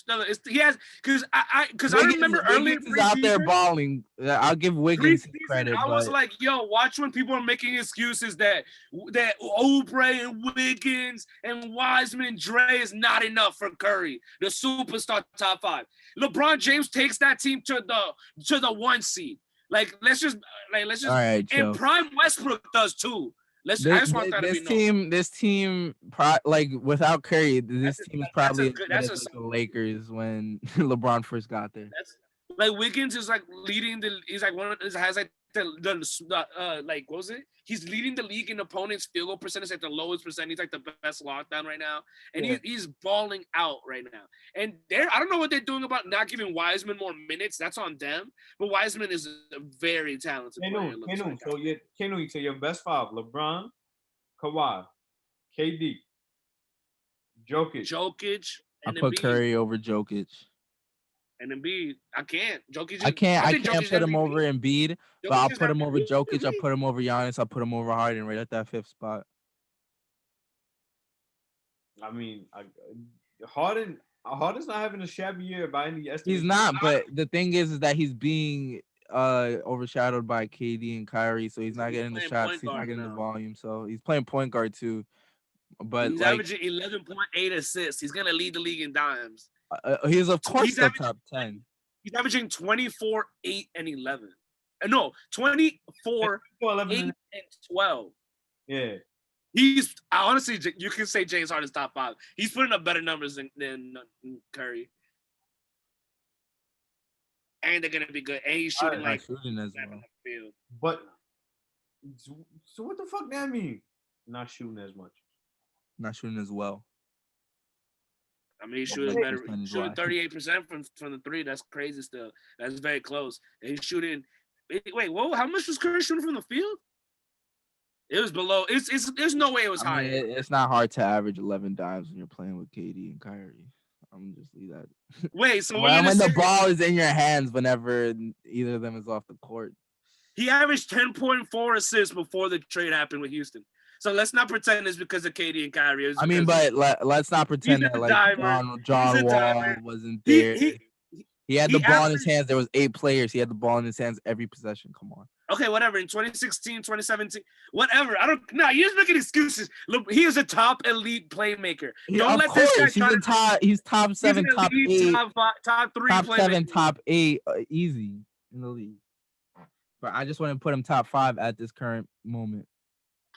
Because I remember earlier Wiggins is out there balling. I'll give Wiggins credit. I was like, yo, watch when people are making excuses that Oubre and Wiggins and Wiseman and Dre is not enough for Curry, the superstar top 5. LeBron James takes that team to the 1 seed. Let's just all right, and Prime Westbrook does too. I just want that to be known. This team, without Curry, this team is probably the Lakers when LeBron first got there. Wiggins is leading the. He's what was it? He's leading the league in opponents' field goal percentage at the lowest percent. He's the best lockdown right now, and he's balling out right now. And I don't know what they're doing about not giving Wiseman more minutes. That's on them. But Wiseman is a very talented player. So your best 5: LeBron, Kawhi, KD, Jokic. I put Curry over Jokic. And Embiid, I can't. I can't put him over Embiid, but I'll put him over Jokic. I'll put him over Giannis. I'll put him over Harden right at that 5th spot. I mean, Harden's not having a shabby year by any estimate. He's not, but the thing is that he's being overshadowed by KD and Kyrie, so he's not getting the shots. He's not getting the volume, so he's playing point guard too. But he's averaging 11.8 assists. He's gonna lead the league in dimes. He's of course the top 10. He's averaging 24, 8, and 11. No, 24, 8, and 12. Yeah. He's honestly, you can say James Harden's top 5. He's putting up better numbers than Curry. And they're gonna be good. And he's shooting shooting as well. Field. But so what the fuck that mean? Not shooting as much. Not shooting as well. I mean, he's shooting better. Shooting 38% from the 3. That's crazy still. That's very close. And he's shooting. Wait, whoa! How much was Curry shooting from the field? It was below. There's no way it was higher. It's not hard to average 11 dimes when you're playing with KD and Kyrie. I'm gonna just leave that. Wait, so when the ball is in your hands, whenever either of them is off the court. He averaged 10.4 assists before the trade happened with Houston. So let's not pretend it's because of KD and Kyrie. I mean, but let's not pretend that like John Wall wasn't there. He had the ball in his hands. There was 8 players. He had the ball in his hands every possession. Come on. Okay, whatever. In 2016, 2017, whatever. You're just making excuses. Look, he is a top elite playmaker. Don't let this guy he's top 7, top 8, top 3, top 7, top 8, easy in the league. But I just want to put him top 5 at this current moment.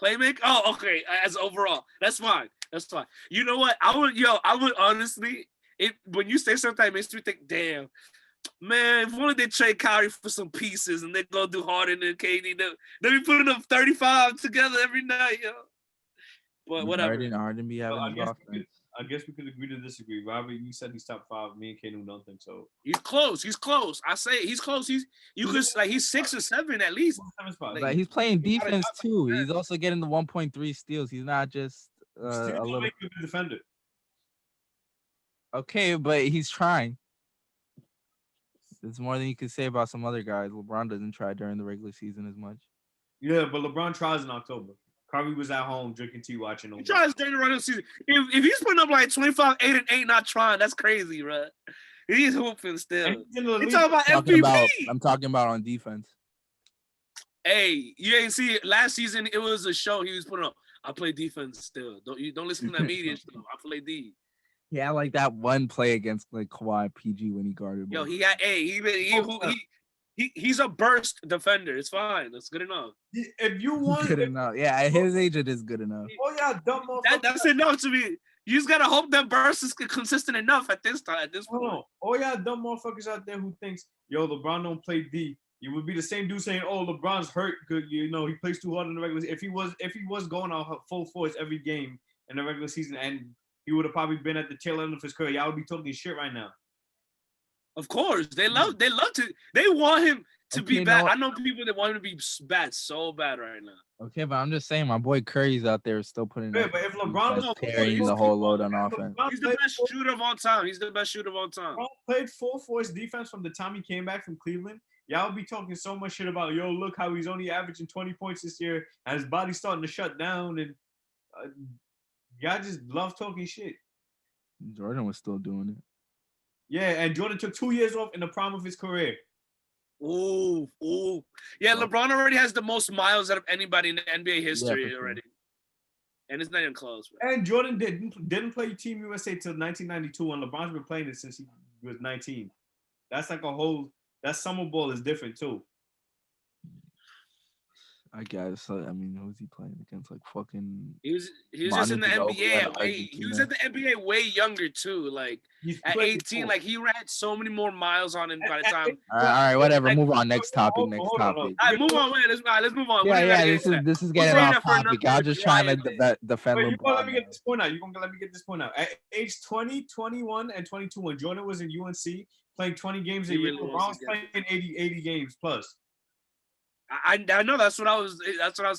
Playmaker? Oh, okay. As overall, that's fine. That's fine. You know what? I would honestly. When you say something, it makes me think, damn, man, if only they trade Kyrie for some pieces and they go do Harden and KD, they be putting up 35 together every night, yo. But whatever. Harden be having I guess we could agree to disagree. Robert, you said he's top 5. Me and Kano don't think so. He's close. I say he's close. He's 6 or 7 at least. Like he's playing defense too. He's also getting the 1.3 steals. He's not just a little defender. Okay, but he's trying. There's more than you could say about some other guys. LeBron doesn't try during the regular season as much. Yeah, but LeBron tries in October. Kyrie was at home drinking tea, watching. He tries during the regular season. If he's putting up like 25, 8 and 8, not trying, that's crazy, bro. He's hooping still. He's talking about MVP. I'm talking about on defense. Hey, you ain't see it last season. It was a show he was putting up. I play defense still. Don't listen to that media stuff. I play D. Yeah, like that one play against like Kawhi PG when he guarded. Yo, he's a burst defender. It's fine. That's good enough. If you want, good enough. Yeah, at his age, it is good enough. Oh yeah, dumb motherfucker. That's enough to me. You just gotta hope that burst is consistent enough at this point. Oh yeah, dumb motherfuckers out there who thinks LeBron don't play D. You would be the same dude saying, "Oh, LeBron's hurt. Good, he plays too hard in the regular season." If he was going out full force every game in the regular season and he would have probably been at the tail end of his career, y'all would be talking shit right now. Of course, they want him to be bad. I know people that want him to be bad so bad right now. Okay, but I'm just saying, my boy Curry's out there still putting. Yeah, but if LeBron was carrying the whole load on offense, he's the best shooter of all time. LeBron played full force defense from the time he came back from Cleveland. Y'all be talking so much shit about, look how he's only averaging 20 points this year, and his body's starting to shut down, and y'all just love talking shit. Jordan was still doing it. Yeah, and Jordan took 2 years off in the prime of his career. Ooh. Yeah, LeBron already has the most miles out of anybody in the NBA history already. And it's not even close. Bro. And Jordan didn't play Team USA till 1992, and LeBron's been playing it since he was 19. That's like that summer ball is different too. I guess. I mean, who was he playing against? Like fucking. He was just in the NBA. He was at the NBA way younger too. Like at 18, like he had so many more miles on him by the time. All right, whatever. Move on. Next topic. All right, move on. Let's move on. Yeah. This is getting off topic. I'm just trying to defend. You're gonna let me get this point out. At age 20, 21, and 22, when Jordan was in UNC playing 20 games a year, LeBron was playing 80 games plus. I know that's what I was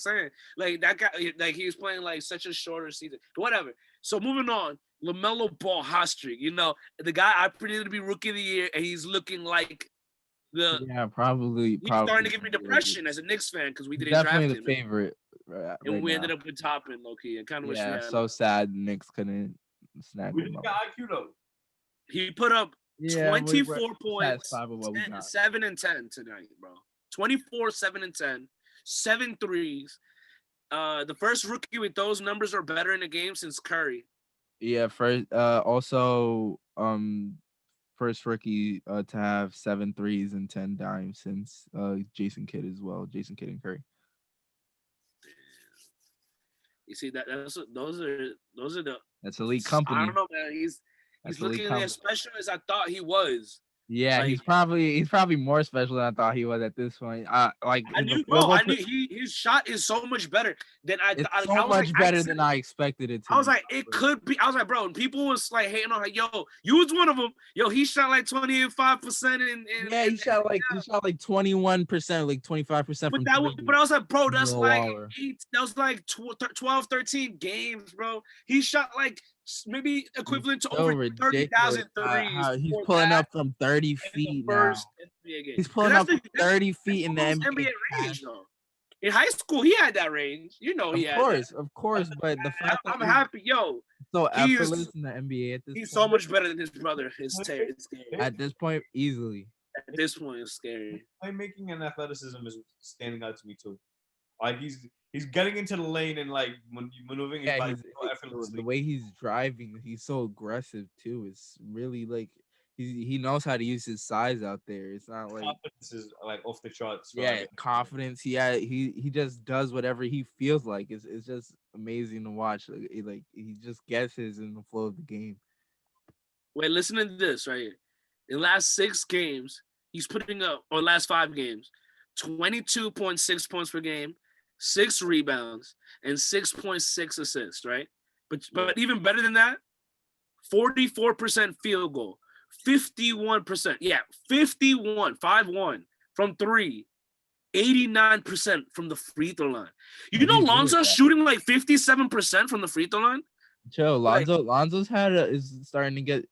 saying. Like that guy, like he was playing like such a shorter season. Whatever. So moving on, Lamelo Ball hot streak. The guy I predicted to be rookie of the year, and he's looking like probably. He's starting to give me depression as a Knicks fan because we didn't definitely draft him. The favorite. And we ended up with Toppin, low key. I kind of wish we had so him. Sad Knicks couldn't snag him. We got IQ though. He put up 24 points, 7 and 10 tonight, bro. 24, 7 and 10, 7 threes. The first rookie with those numbers are better in the game since Curry. Yeah, first first rookie to have 7 threes and 10 dimes since Jason Kidd as well. Jason Kidd and Curry. You see those are the that's elite company. I don't know, man. He's looking as special as I thought he was. Yeah, he's probably more special than I thought he was at this point. I knew his shot is so much better than I thought. So much better than I expected it to. I was like, it could be. I was like, bro, and people was like hating on, like, yo, you was one of them. Yo, he shot like 25%, he shot like 21%, like 25%. But I was like, bro, that's like 12, 13 games, bro. He shot like maybe equivalent to so over ridiculous 30,000 threes how he's for pulling that up from 30 in the feet now. first NBA game. He's pulling up from 30 That's feet in the almost NBA. range, though. In high school, he had that range. You know, he had that. Of course, but the fact that I'm happy, he's so effortless in the NBA at this he's point. so much better than his brother. It's scary. At this point, easily. At this point, it's scary. Playmaking and athleticism is standing out to me too. Like he's getting into the lane and like maneuvering his body so effortlessly. The way he's driving, he's so aggressive too. It's really like he knows how to use his size out there. It's not like confidence is like off the charts. Yeah, confidence. He just does whatever he feels like. It's just amazing to watch. Like he just guesses in the flow of the game. Wait, listen to this right here. In the last 6 games, he's putting up, or last 5 games, 22.6 points per game, 6 rebounds, and 6.6 assists, right? But even better than that, 44% field goal, 51%. Yeah, 5-1 from 3, 89% from the free throw line. You know Lonzo's shooting like 57% from the free throw line? Joe, Lonzo's is starting to get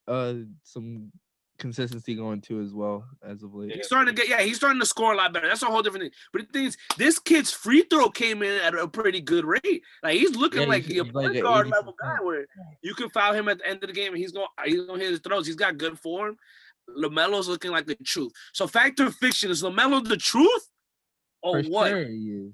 some consistency going too as well as of late. He's starting to score a lot better. That's a whole different thing. But the thing is, this kid's free throw came in at a pretty good rate. Like he's looking like a point guard level guy where you can foul him at the end of the game and he's gonna hit his throws. He's got good form. LaMelo's looking like the truth. So fact or fiction, is LaMelo the truth or For what? Sure he is.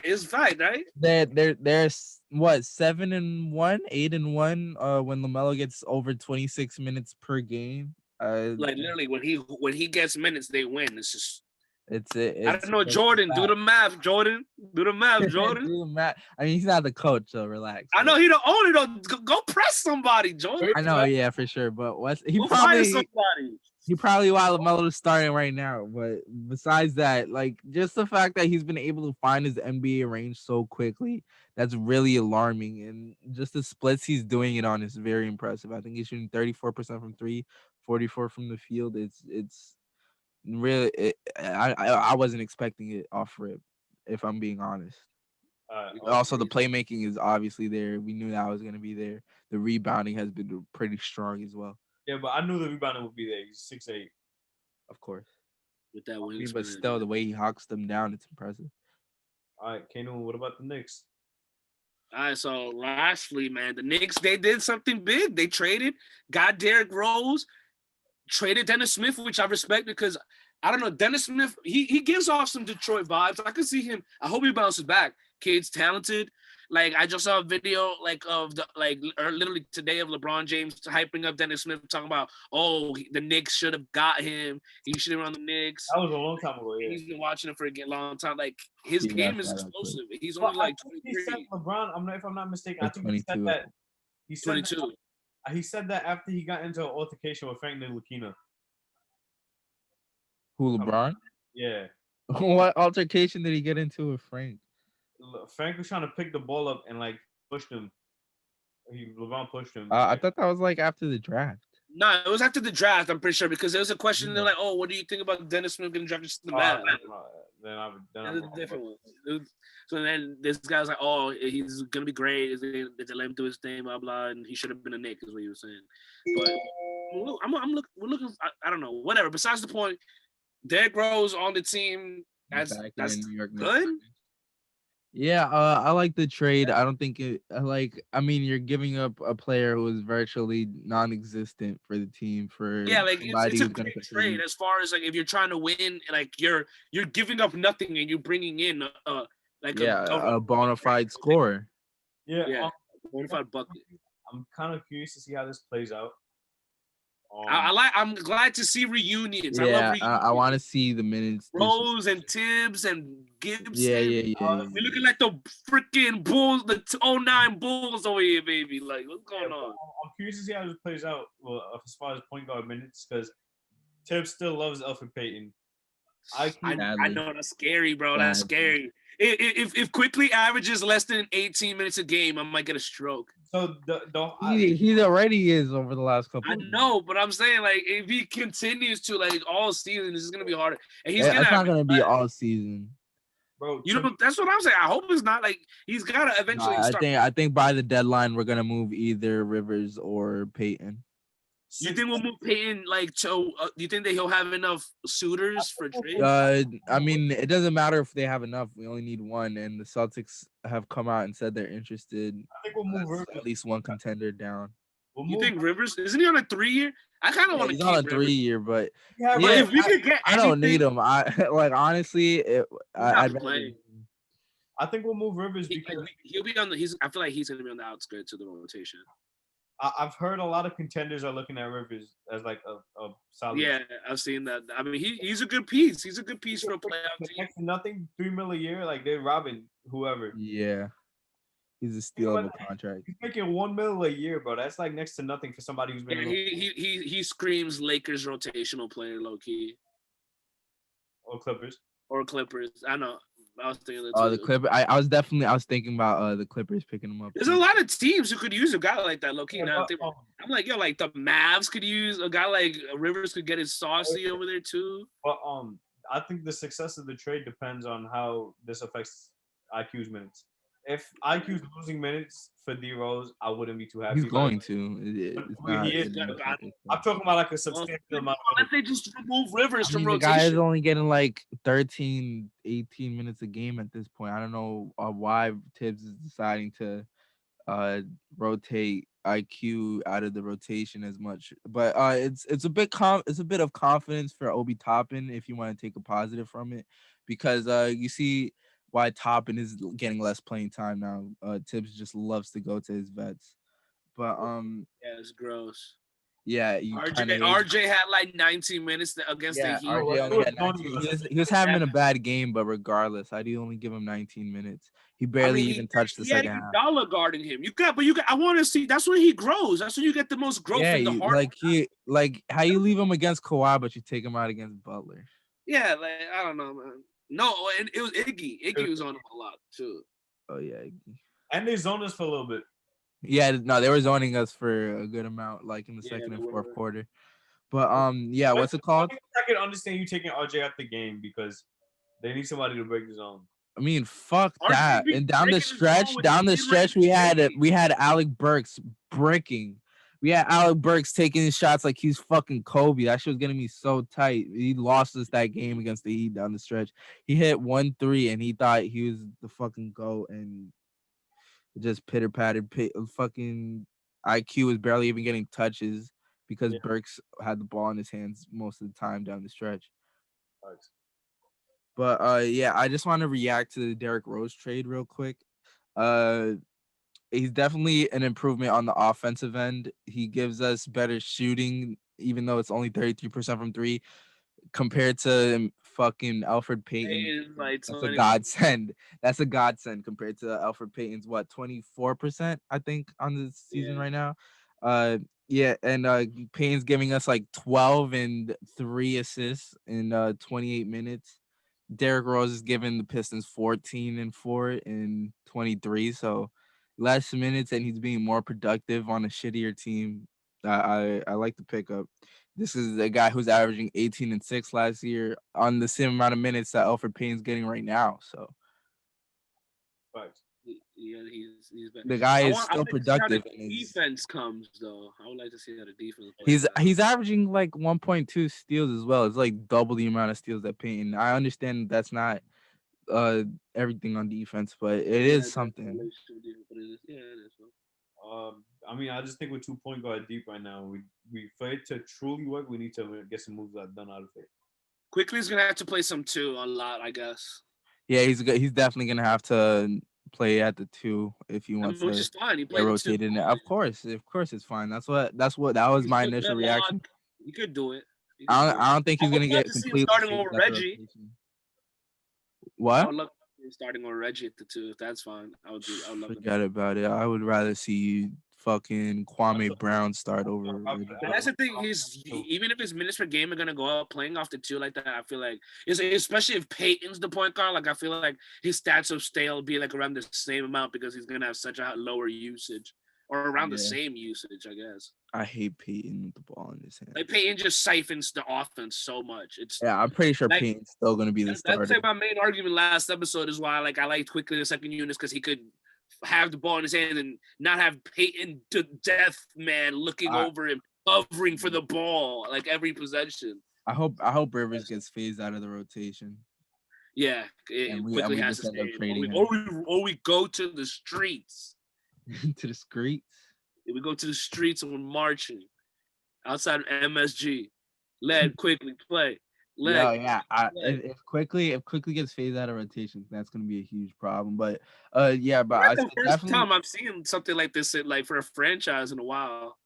It's fact, right? There's what 7-1, 8-1 when LaMelo gets over 26 minutes per game. Like literally, when he gets minutes, they win. It's just I don't know, it's Jordan. Do the math, Jordan. Do the math, Jordan. Do the math. I mean, he's not the coach, so relax. I know he the owner. Though. Go press somebody, Jordan. I know, yeah, for sure. But he probably why LaMelo is starting right now. But besides that, like just the fact that he's been able to find his NBA range so quickly, that's really alarming. And just the splits he's doing it on is very impressive. I think he's shooting 34% from 3, 44 from the field. It's really I wasn't expecting it off rip, if I'm being honest. Also, the playmaking is obviously there. We knew that was going to be there. The rebounding has been pretty strong as well. Yeah, but I knew the rebounding would be there. He's 6'8". Of course. With that wing, but still, the way he hawks them down, it's impressive. All right, Kano, what about the Knicks? All right, so lastly, man, the Knicks, they did something big. They got Derrick Rose, traded Dennis Smith, which I respect because, I don't know, Dennis Smith, he gives off some Detroit vibes. I can see him. I hope he bounces back. Kid's talented. Like, I just saw a video, literally today of LeBron James hyping up Dennis Smith, talking about, the Knicks should have got him. He should have been on the Knicks. That was a long time ago, yeah. He's been watching him for a long time. Like, his game is explosive. He's only like 23. He said LeBron, if I'm not mistaken, I think 22. he said that. He's 22. He said that after he got into an altercation with Frank Ntilikina. Who, LeBron? Yeah. What altercation did he get into with Frank? Frank was trying to pick the ball up and like pushed him. LeBron pushed him. I thought that was like after the draft. No, it was after the draft, I'm pretty sure, because there was a question. They're like, what do you think about Dennis Smith getting drafted to the Mavs? Then a different one. So then this guy was like, he's going to be great. They let him do his thing, blah, blah, and he should have been a Knick, is what he was saying. But we're looking, I don't know, whatever. Besides the point, Derrick Rose on the team, that's good. Yeah, I like the trade. I don't think you're giving up a player who is virtually non-existent for the team it's a great trade as far as like if you're trying to win, like you're giving up nothing and you're bringing in a bona fide scorer. Yeah, bona fide bucket. I'm kind of curious to see how this plays out. I'm glad to see reunions. Yeah, I love reunions. I want to see the minutes. Rose and Tibbs and Gibson. Yeah. We're looking like the freaking Bulls, the 09 Bulls over here, baby. Like, what's going on? I'm curious to see how this plays out. Well, as far as point guard minutes, because Tibbs still loves Elfrid Payton. I know that's scary, bro. That's scary. If quickly averages less than 18 minutes a game, I might get a stroke. So he already is over the last couple. I know, but I'm saying like if he continues to like all season, this is gonna be harder. And he's it's not gonna be all season. Bro, That's what I'm saying. I hope it's not like he's gotta eventually start. I think by the deadline we're gonna move either Rivers or Peyton. You think we'll move Peyton like to? Do you think that he'll have enough suitors for trade? I mean, it doesn't matter if they have enough. We only need one, and the Celtics have come out and said they're interested. I think we'll move Rivers. At least one contender down. You think Rivers? Isn't he on a 3-year? I kind of want to keep on a Rivers. 3-year, but but if we could get, I don't need him. I like honestly, I'd play. I think we'll move Rivers because he'll be on the. I feel like he's gonna be on the outskirts of the rotation. I've heard a lot of contenders are looking at Rivers as like a solid. Yeah, I've seen that. I mean, he's a good piece. He's a good piece for a playoff team. Next to nothing, $3 million a year, like they're robbing whoever. Yeah, he's a steal of a contract. He's making $1 million a year, bro. That's like next to nothing for somebody who's been. Yeah, he screams Lakers rotational player, low key. Or Clippers. I know. I was thinking the Clippers. I was thinking about the Clippers picking him up. There's a lot of teams who could use a guy like that, low key. I'm like, yo, like the Mavs could use a guy like Rivers could get his saucy over there too. But I think the success of the trade depends on how this affects IQ's minutes. If IQ's losing minutes for D Rose, I wouldn't be too happy. He's going to. I'm talking about like a substantial amount. Unless they just remove Rivers from rotation. The guy is only getting like 13, 18 minutes a game at this point. I don't know why Tibbs is deciding to rotate IQ out of the rotation as much, but it's a bit of confidence for Obi Toppin if you want to take a positive from it, because you see why Toppin is getting less playing time now. Tibbs just loves to go to his vets, but yeah, it's gross. Yeah, RJ had like 19 minutes against the Heat. RJ only had 19. He was having a bad game, but regardless, I do only give him 19 minutes. He barely even touched the second half. Dollar guarding him. I want to see. That's when he grows. That's when you get the most growth in the heart. Like how you leave him against Kawhi, but you take him out against Butler. Yeah, like I don't know, man. No, and it was Iggy. Iggy was on him a lot too. Oh yeah, Iggy. And they zoned us for a little bit. Yeah, no, they were zoning us for a good amount, like in the second and fourth quarter. But yeah, what's it called? I can understand you taking RJ out the game because they need somebody to break the zone. I mean, fuck that. And down the stretch, we had Alec Burks bricking. We had Alec Burks taking shots like he's fucking Kobe. That shit was getting me so tight. He lost us that game against the Heat down the stretch. He hit 1-3 and he thought he was the fucking GOAT, and just pitter-pattered. Fucking IQ was barely even getting touches because Burks had the ball in his hands most of the time down the stretch. Thanks. But yeah, I just want to react to the Derrick Rose trade real quick. He's definitely an improvement on the offensive end. He gives us better shooting, even though it's only 33% from three, compared to fucking Alfred Payton. That's a godsend. That's a godsend compared to Alfred Payton's 24%, I think, on the season right now. Yeah, and Payton's giving us like 12 and 3 assists in 28 minutes. Derrick Rose is giving the Pistons 14 and 4 in 23, so less minutes, and he's being more productive on a shittier team. I like the pickup. This is a guy who's averaging 18 and 6 last year on the same amount of minutes that Alfred Payton's getting right now. So, yeah, he's been. The guy is still productive. Defense comes though. I would like to see how the defense plays. He's averaging like 1.2 steals as well. It's like double the amount of steals that Payton. I understand that's not everything on defense, but it is something. I mean, I just think with 2 point guard deep right now, we for it to truly work, we need to get some moves done out of it. Quickly, he's gonna have to play some 2 a lot, I guess. Yeah, he's definitely gonna have to play at the 2 if he wants to rotate in there. Of course, it's fine. That was my initial reaction. He could do it. I don't think he's gonna get completely starting over Reggie. What? I would love starting over Reggie at the 2 if that's fine. I would love Forget about it. I would rather see fucking Kwame Brown start over. That's the thing. Even if his minutes per game are gonna go up, playing off the 2 like that, I feel like especially if Peyton's the point guard. Like I feel like his stats will stay be like around the same amount because he's gonna have such a lower usage. or around the Yeah. same usage, I guess. I hate Peyton with the ball in his hand. Like Peyton just siphons the offense so much. It's Yeah, I'm pretty sure like, Peyton's still going to be the that's starter. like my main argument last episode is why I liked quickly the second unit because he could have the ball in his hand and not have Peyton to death man looking over him, covering for the ball like every possession. I hope Rivers gets phased out of the rotation. Yeah, quickly has to stay. Or we go to the streets. To the streets? We go to the streets and we're marching outside of MSG. Let quickly play. If quickly gets phased out of rotation, that's gonna be a huge problem. But that's the first time I've seen something like this like for a franchise in a while.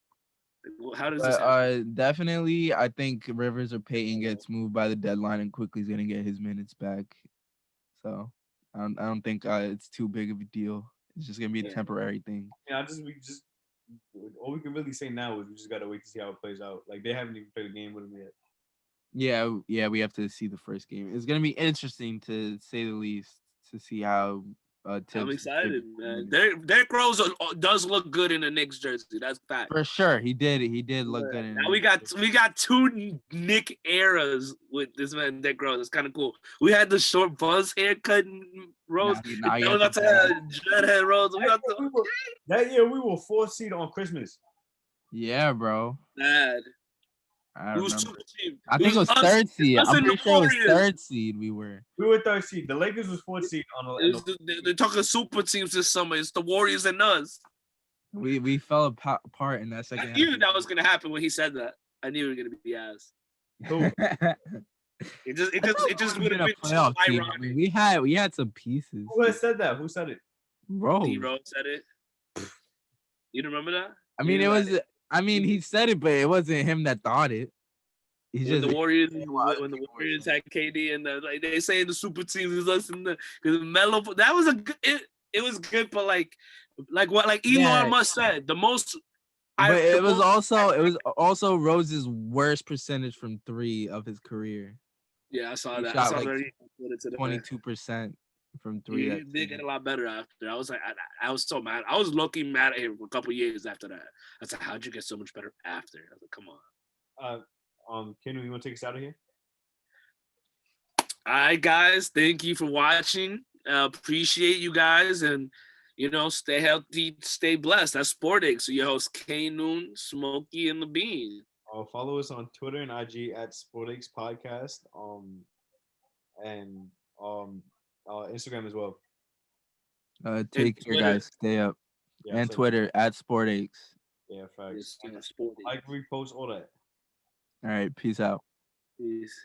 How does this happen? Definitely, I think Rivers or Peyton gets moved by the deadline and quickly is gonna get his minutes back. So I don't think it's too big of a deal. It's just gonna be a temporary thing. Yeah, all we can really say now is we just gotta wait to see how it plays out. Like they haven't even played a game with him yet. Yeah, we have to see the first game. It's gonna be interesting to say the least to see how. I'm excited, man. Derrick Rose does look good in a Knicks jersey. That's fact. For sure, he did look good. Now we got two Knick eras with this man Derrick Rose. It's kind of cool. We had the short buzz haircut Rose. Now we got to have dreadhead Rose. That year we were 4th seed on Christmas. Yeah, bro. Bad. I think it was 3rd seed. I'm pretty sure it was 3rd seed. We were 3rd seed. The Lakers was 4th seed on they're talking super teams this summer. It's the Warriors and us. We fell apart in that second. I knew that was gonna happen when he said that. I knew we were gonna be ass. It just would have been too ironic. We had some pieces. Who has said that? Who said it? Rose said it. You remember that? I mean, he said it, but it wasn't him that thought it. When the Warriors had KD and they say the super teams is us and because Melo, that was it was good, but like what Elon Musk said, the most. But it was also Rose's worst percentage from 3 of his career. Yeah, I saw that. Shot 22% from 3. He did get a lot better after. I was like, I was so mad. I was low-key mad at him for a couple years after that. I was like, how'd you get so much better after? I was like, come on. Kenu, you want to take us out of here? All right, guys. Thank you for watching. Appreciate you guys, and stay healthy, stay blessed. That's SportAches. So your host K-Noon, Smokey, and the Bean. Follow us on Twitter and IG at SportAches Podcast. And Instagram as well. Take care, guys. Stay up. Yeah, and Twitter at SportAches. Yeah, facts. Like, repost, all that. All right, peace out. Peace.